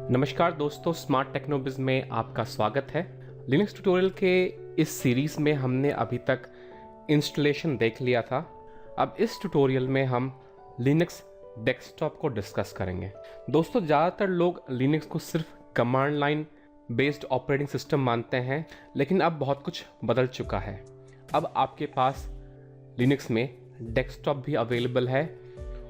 नमस्कार दोस्तों, स्मार्ट टेक्नोबिज में आपका स्वागत है। लिनक्स ट्यूटोरियल के इस सीरीज़ में हमने अभी तक इंस्टॉलेशन देख लिया था। अब इस ट्यूटोरियल में हम लिनक्स डेस्कटॉप को डिस्कस करेंगे। दोस्तों, ज़्यादातर लोग लिनक्स को सिर्फ command line based operating system मानते हैं, लेकिन अब बहुत कुछ बदल चुका है। अब आपके पास लिनक्स में डेस्कटॉप भी अवेलेबल है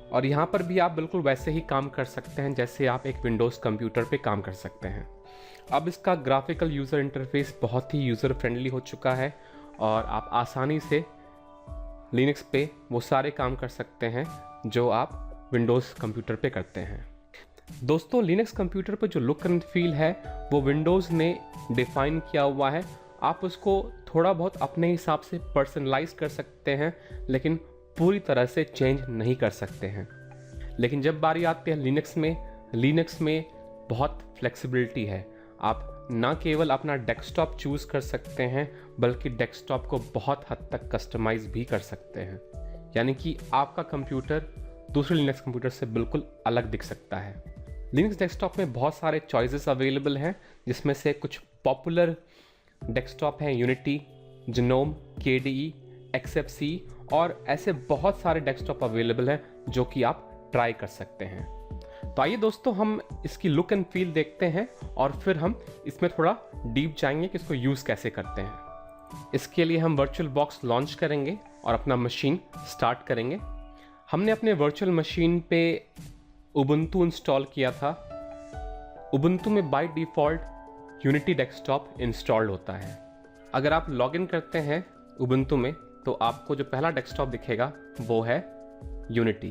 और यहाँ पर भी आप बिल्कुल वैसे ही काम कर सकते हैं जैसे आप एक विंडोज़ कंप्यूटर पे काम कर सकते हैं। अब इसका ग्राफिकल यूज़र इंटरफेस बहुत ही यूज़र फ्रेंडली हो चुका है और आप आसानी से लिनक्स पे वो सारे काम कर सकते हैं जो आप विंडोज़ कंप्यूटर पे करते हैं। दोस्तों, लिनक्स कंप्यूटर पर जो लुक एंड फील है वो विंडोज़ ने डिफ़ाइन किया हुआ है। आप उसको थोड़ा बहुत अपने हिसाब से पर्सनलाइज कर सकते हैं, लेकिन पूरी तरह से चेंज नहीं कर सकते हैं। लेकिन जब बारी आती है लिनक्स में बहुत फ्लेक्सिबिलिटी है। आप ना केवल अपना डेस्कटॉप चूज़ कर सकते हैं, बल्कि डेस्कटॉप को बहुत हद तक कस्टमाइज़ भी कर सकते हैं। यानी कि आपका कंप्यूटर दूसरे लिनक्स कंप्यूटर से बिल्कुल अलग दिख सकता है। लिनक्स डेस्कटॉप में बहुत सारे चॉइसेस अवेलेबल हैं, जिसमें से कुछ पॉपुलर डेस्कटॉप हैं यूनिटी, जिनोम, KDE, XFCE और ऐसे बहुत सारे डेस्कटॉप अवेलेबल हैं जो कि आप ट्राई कर सकते हैं। तो आइए दोस्तों, हम इसकी लुक एंड फील देखते हैं और फिर हम इसमें थोड़ा डीप जाएंगे कि इसको यूज़ कैसे करते हैं। इसके लिए हम वर्चुअल बॉक्स लॉन्च करेंगे और अपना मशीन स्टार्ट करेंगे। हमने अपने वर्चुअल मशीन पे उबुंटू इंस्टॉल किया था। उबुंटू में by default unity desktop installed होता है। अगर आप लॉगिन करते हैं उबुंटू में तो आपको जो पहला डेस्कटॉप दिखेगा वो है यूनिटी।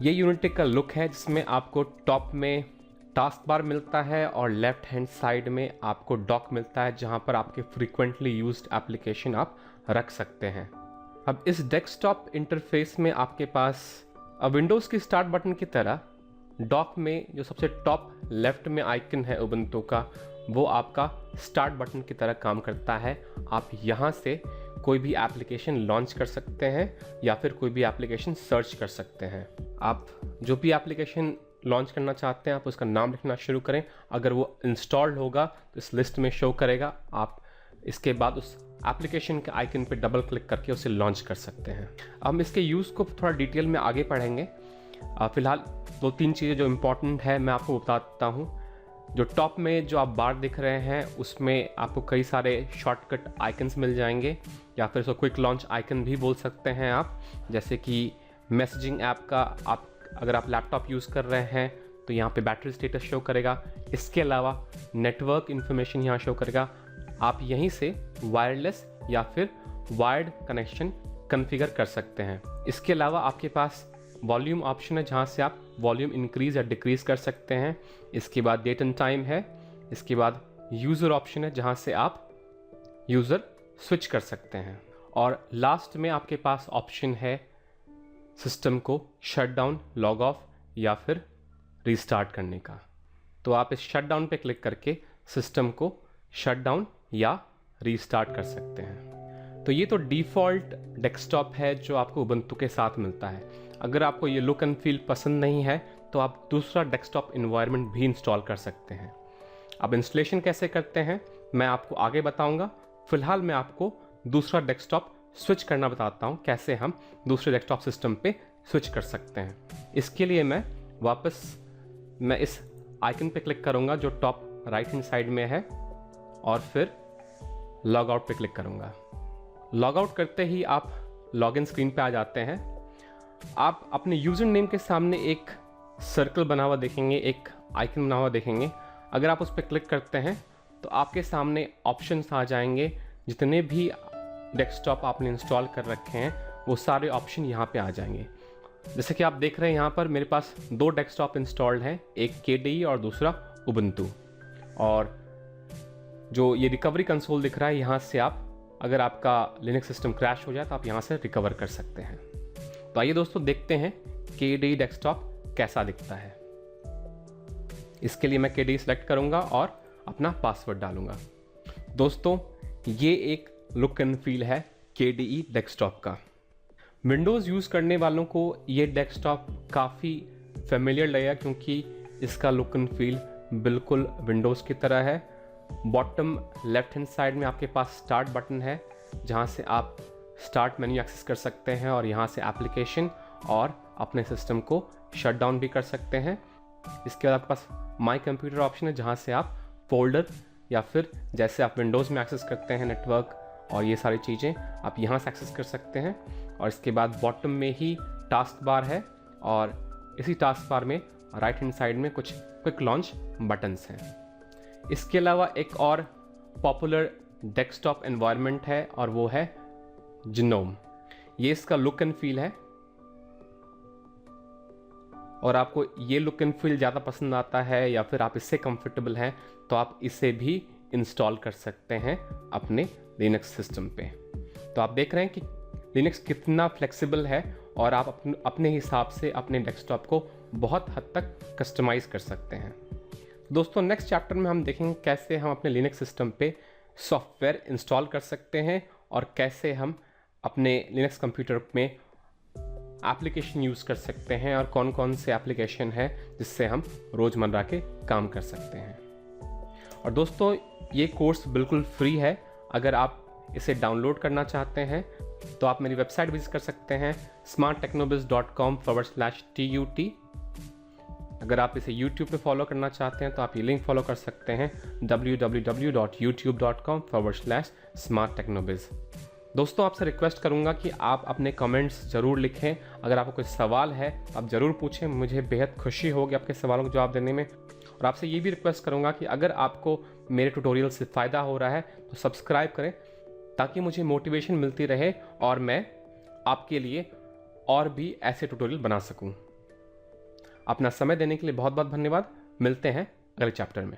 ये यूनिटी का लुक है, जिसमें आपको टॉप में टास्क बार मिलता है और लेफ्ट हैंड साइड में आपको डॉक मिलता है, जहां पर आपके फ्रीक्वेंटली यूज्ड एप्लीकेशन आप रख सकते हैं। अब इस डेस्कटॉप इंटरफेस में आपके पास विंडोज़ की स्टार्ट बटन की तरह डॉक में जो सबसे टॉप लेफ्ट में आइकन है उबुंटू का, वो आपका स्टार्ट बटन की तरह काम करता है। आप यहाँ से कोई भी एप्लीकेशन लॉन्च कर सकते हैं या फिर कोई भी एप्लीकेशन सर्च कर सकते हैं। आप जो भी एप्लीकेशन लॉन्च करना चाहते हैं आप उसका नाम लिखना शुरू करें। अगर वो इंस्टॉल्ड होगा तो इस लिस्ट में शो करेगा। आप इसके बाद उस एप्लीकेशन के आइकन पे डबल क्लिक करके उसे लॉन्च कर सकते हैं। हम इसके यूज़ को थोड़ा डिटेल में आगे पढ़ेंगे। फिलहाल 2-3 चीज़ें जो इम्पोर्टेंट है मैं आपको बताता हूँ। जो टॉप में जो आप बार दिख रहे हैं उसमें आपको कई सारे शॉर्टकट आइकन्स मिल जाएंगे, या फिर इसको क्विक लॉन्च आइकन भी बोल सकते हैं आप। जैसे कि मैसेजिंग ऐप का अगर आप लैपटॉप यूज़ कर रहे हैं तो यहाँ पे बैटरी स्टेटस शो करेगा। इसके अलावा नेटवर्क इन्फॉर्मेशन यहाँ शो करेगा। आप यहीं से वायरलेस या फिर वायर्ड कनेक्शन कॉन्फ़िगर कर सकते हैं। इसके अलावा आपके पास वॉल्यूम ऑप्शन है, जहाँ से आप वॉल्यूम इंक्रीज़ या डिक्रीज़ कर सकते हैं। इसके बाद डेट एंड टाइम है। इसके बाद यूज़र ऑप्शन है, जहाँ से आप यूज़र स्विच कर सकते हैं। और लास्ट में आपके पास ऑप्शन है सिस्टम को शट डाउन, लॉग ऑफ या फिर रीस्टार्ट करने का। तो आप इस शट डाउन पे क्लिक करके सिस्टम को शट डाउन या रीस्टार्ट कर सकते हैं। तो ये तो डिफ़ॉल्ट डेस्कटॉप है जो आपको उबुंटू के साथ मिलता है। अगर आपको ये लुक एंड फील पसंद नहीं है तो आप दूसरा डेस्कटॉप इन्वायरमेंट भी इंस्टॉल कर सकते हैं। अब इंस्टॉलेशन कैसे करते हैं मैं आपको आगे बताऊंगा। फिलहाल मैं आपको दूसरा डेस्कटॉप स्विच करना बताता हूं, कैसे हम दूसरे डेस्कटॉप सिस्टम पे स्विच कर सकते हैं। इसके लिए मैं इस आइकन पे क्लिक करूंगा जो टॉप राइट हैंड साइड में है और फिर लॉग आउट पे क्लिक करूंगा। लॉग आउट करते ही आप लॉगिन स्क्रीन पे आ जाते हैं। आप अपने यूज़र नेम के सामने एक सर्कल बना हुआ देखेंगे, एक आइकन बना हुआ देखेंगे। अगर आप उस पर क्लिक करते हैं तो आपके सामने ऑप्शंस आ जाएंगे। जितने भी डेस्कटॉप आपने इंस्टॉल कर रखे हैं वो सारे ऑप्शन यहाँ पे आ जाएंगे। जैसे कि आप देख रहे हैं यहाँ पर मेरे पास 2 डेस्कटॉप इंस्टॉल्ड हैं, एक KDE और दूसरा उबुंटू। और जो ये रिकवरी कंसोल दिख रहा है, यहाँ से आप अगर आपका लिनक्स सिस्टम क्रैश हो जाए तो आप यहाँ से रिकवर कर सकते हैं। तो आइए दोस्तों देखते हैं KDE डेस्कटॉप कैसा दिखता है। इसके लिए मैं KDE सेलेक्ट करूंगा और अपना पासवर्ड डालूंगा। दोस्तों, ये एक लुक एंड फील है KDE डेस्कटॉप का। विंडोज़ यूज़ करने वालों को ये डेस्कटॉप काफ़ी फेमिलियर लगेगा, क्योंकि इसका लुक एंड फील बिल्कुल विंडोज़ की तरह है। बॉटम लेफ्ट हैंड साइड में आपके पास स्टार्ट बटन है, जहाँ से आप स्टार्ट मेन्यू एक्सेस कर सकते हैं और यहाँ से एप्लीकेशन और अपने सिस्टम को शट डाउन भी कर सकते हैं। इसके बाद आपके पास माई कंप्यूटर ऑप्शन है, जहाँ से आप फोल्डर या फिर जैसे आप विंडोज़ में एक्सेस करते हैं नेटवर्क और ये सारी चीज़ें आप यहाँ से एक्सेस कर सकते हैं। और इसके बाद बॉटम में ही टास्क बार है और इसी टास्क बार में राइट हैंड साइड में कुछ क्विक लॉन्च बटन्स हैं। इसके अलावा एक और पॉपुलर डेस्कटॉप एनवायरनमेंट है और वो है जिनोम। ये इसका लुक एंड फील है और आपको ये लुक एंड फील ज़्यादा पसंद आता है या फिर आप इससे कंफर्टेबल हैं तो आप इसे भी इंस्टॉल कर सकते हैं अपने लिनक्स सिस्टम पे। तो आप देख रहे हैं कि लिनक्स कितना फ्लेक्सिबल है और आप अपने हिसाब से अपने डेस्कटॉप को बहुत हद तक कस्टमाइज कर सकते हैं। दोस्तों नेक्स्ट चैप्टर में हम देखेंगे कैसे हम अपने लिनक्स सिस्टम पे सॉफ्टवेयर इंस्टॉल कर सकते हैं और कैसे हम अपने लिनक्स कंप्यूटर में एप्लीकेशन यूज़ कर सकते हैं और कौन कौन से एप्लीकेशन है जिससे हम रोज़मर्रा के काम कर सकते हैं। और दोस्तों ये कोर्स बिल्कुल फ्री है। अगर आप इसे डाउनलोड करना चाहते हैं तो आप मेरी वेबसाइट विजिट कर सकते हैं smarttechnobiz.com/tut। अगर आप इसे YouTube पे फॉलो करना चाहते हैं तो आप ये लिंक फॉलो कर सकते हैं www.youtube.com/smarttechnobiz। दोस्तों आपसे रिक्वेस्ट करूंगा कि आप अपने कमेंट्स ज़रूर लिखें। अगर आपको कोई सवाल है आप ज़रूर पूछें, मुझे बेहद खुशी होगी आपके सवालों का जवाब देने में। और आपसे ये भी रिक्वेस्ट करूंगा कि अगर आपको मेरे ट्यूटोरियल से फ़ायदा हो रहा है तो सब्सक्राइब करें ताकि मुझे मोटिवेशन मिलती रहे और मैं आपके लिए और भी ऐसे ट्यूटोरियल बना सकूं। अपना समय देने के लिए बहुत बहुत धन्यवाद। मिलते हैं अगले चैप्टर में।